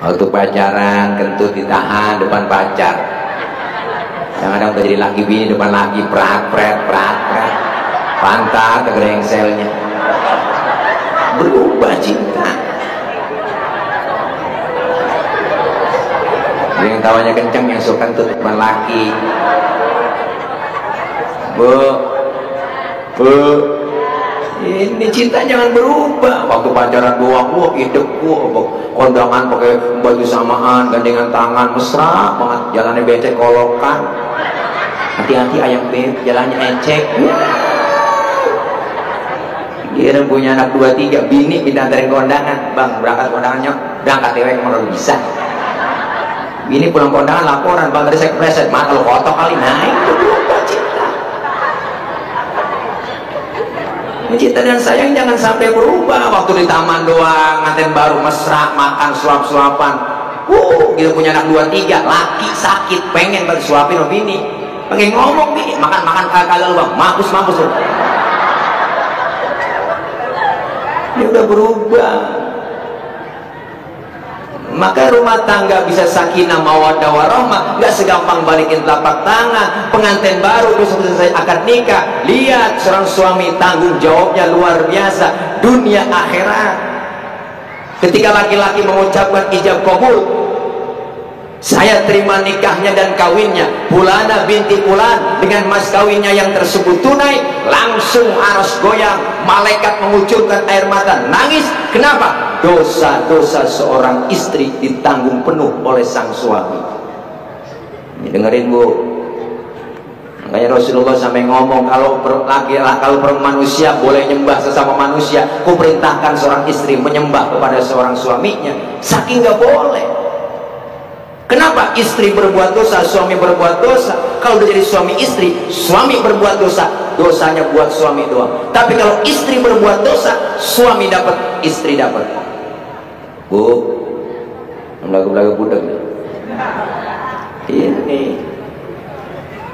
Waktu pacaran kentut ditahan depan pacar. Kadang-kadang udah jadi laki bini depan laki, prak pret pantat kegrengselnya. Berubah cinta. Yang tawanya kenceng, yang suka kentut depan laki. Bu, ini cinta jangan berubah. Waktu pacaran doang, hidup kondangan pakai baju samaan, gandengan tangan, mesra banget. Jalannya becek kolokan. Hati-hati ayam beb, jalannya ecek. Dia punya anak 2-3, bini minta anterin kondangan. Bang, berangkat kondangannya, berangkat tewek mana bisa. Bini pulang kondangan laporan, bang tadi saya kepleset, mah kalau kotor kali. Nah itu berubah cinta. Cinta dan sayang jangan sampai berubah. Waktu di taman doang, nganten baru mesra, makan suap-suapan. Kita punya anak 2-3, laki sakit, pengen bagi suapin sama bini. Pengen ngomong bini, makan kagak lu bang, mampus lu. Dia udah berubah. Maka rumah tangga bisa sakinah mawaddah warahmah nggak segampang balikin telapak tangan. Pengantin baru terus selesai akad nikah, lihat seorang suami tanggung jawabnya luar biasa, dunia akhirat. Ketika laki-laki mengucapkan ijab qabul, saya terima nikahnya dan kawinnya Fulana binti Fulan dengan mas kawinnya yang tersebut tunai, langsung aras goyang, malaikat mengucurkan air mata, nangis. Kenapa? Dosa-dosa seorang istri ditanggung penuh oleh sang suami. Ini dengerin bu, makanya Rasulullah sampai ngomong kalau manusia boleh nyembah sesama manusia, ku perintahkan seorang istri menyembah kepada seorang suaminya. Saking nggak boleh. Kenapa? Istri berbuat dosa, suami berbuat dosa. Kalau udah jadi suami istri, suami berbuat dosa, dosanya buat suami doang. Tapi kalau istri berbuat dosa, suami dapat, istri dapat. Bu, lagu-lagu budak ini.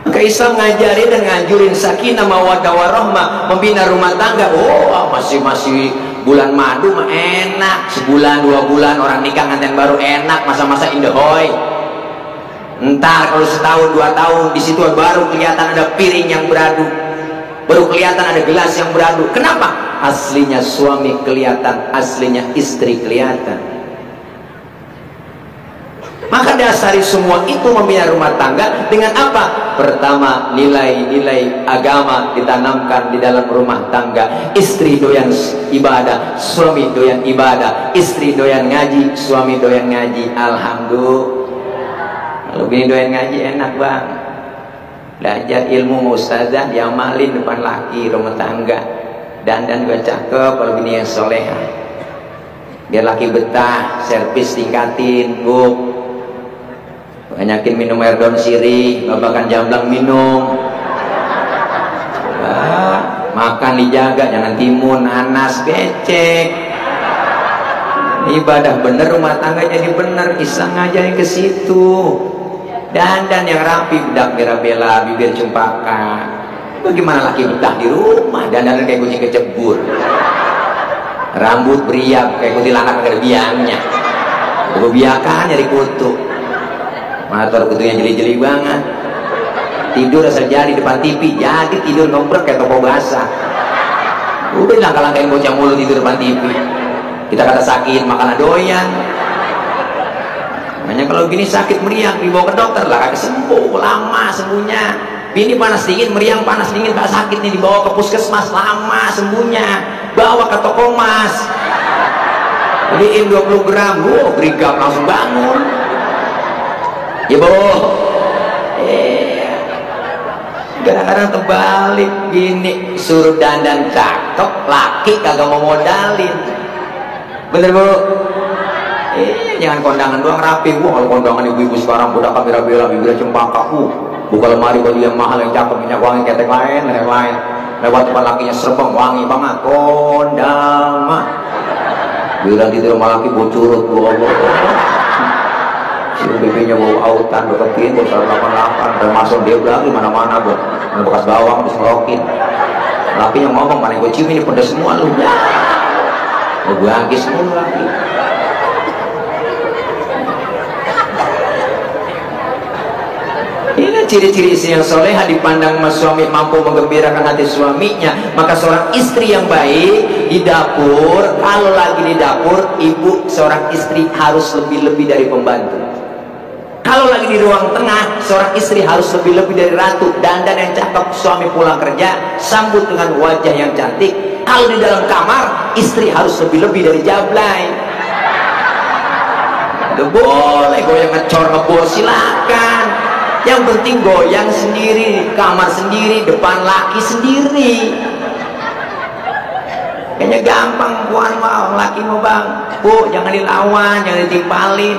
Maka Islam ngajarin dan nganjurin sakinah mawaddah warahmah, membina rumah tangga. Masih bulan madu mah enak, sebulan 2 bulan orang nikah nganten baru enak, masa-masa indahoy. Entar kalau setahun 2 tahun di situ baru kelihatan ada piring yang beradu, baru kelihatan ada gelas yang beradu. Kenapa? Aslinya suami kelihatan, aslinya istri kelihatan. Maka dasari semua itu membina rumah tangga dengan apa? Pertama, nilai-nilai agama ditanamkan di dalam rumah tangga. Istri doyan ibadah, suami doyan ibadah. Istri doyan ngaji, suami doyan ngaji. Alhamdulillah. Kalau bini doyan ngaji enak bang. Belajar ilmu ustazah diamalin depan laki rumah tangga. Dandan juga cakep kalau bini yang soleha. Biar laki betah, servis tingkatin, bu. Banyakin minum air daun sirih, babakan jamblang minum. Makan dijaga, jangan timun, nanas, becek. Ibadah bener, rumah tangga jadi bener. Islam ngajarin ke situ. Dandan yang rapi, bedak bela-bela, bibir cempaka. Bagaimana laki betah di rumah? Dandan kayak kucing kecebur. Rambut beriak kayak kuntilanak gak ada biangnya. Kebiakan jadi kutu. Motor kutunya jeli-jeli banget. Tidur asal jadi depan TV, jadi tidur ngomprek kayak toko basah. Udah langkah-langkahin bocah mulu tidur depan TV. Kita kata sakit, makanan doyan. Makanya kalau gini sakit meriang dibawa ke dokter lah, kagak sembuh, lama sembuhnya. Bini panas dingin, meriang panas dingin, gak sakit nih, dibawa ke puskesmas, lama sembuhnya. Bawa ke toko emas, beliin 20 gram, berigam langsung bangun. Ya bu, kadang-kadang terbalik gini, suruh dandan cakep, laki kagak mau modalin. Bener bu? Jangan kondangan doang rapi. Kalau kondangan ibu-ibu sekarang udah bela-bela, bibir cempaka, buka lemari baju yang mahal, yang cakep, minyak wangi, ketek lain. Lewat depan lakinya serpeng, wangi banget, kondangan. Bila tidur sama laki bocurut, BB-nya bau autan, beketin, bau 188, termasuk dia bilang mana-mana buat bekas bawang diselokin. Laki yang ngomong, mana gue cium ini pedas semua lu. Gue bangkis semua laki. ciri-ciri istri yang soleha dipandang mas suami mampu menggembirakan hati suaminya. Maka seorang istri yang baik di dapur, kalau lagi di dapur, ibu seorang istri harus lebih-lebih dari pembantu. Kalau lagi di ruang tengah, seorang istri harus lebih-lebih dari ratu. Dandan yang cakep, suami pulang kerja sambut dengan wajah yang cantik. Kalau di dalam kamar, istri harus lebih-lebih dari jablay. Udah boleh goyang ngecor ngebor silakan, yang penting goyang sendiri, kamar sendiri, depan laki sendiri. Kayaknya gampang buan, laki mau bang, bu jangan dilawan, jangan ditimpalin.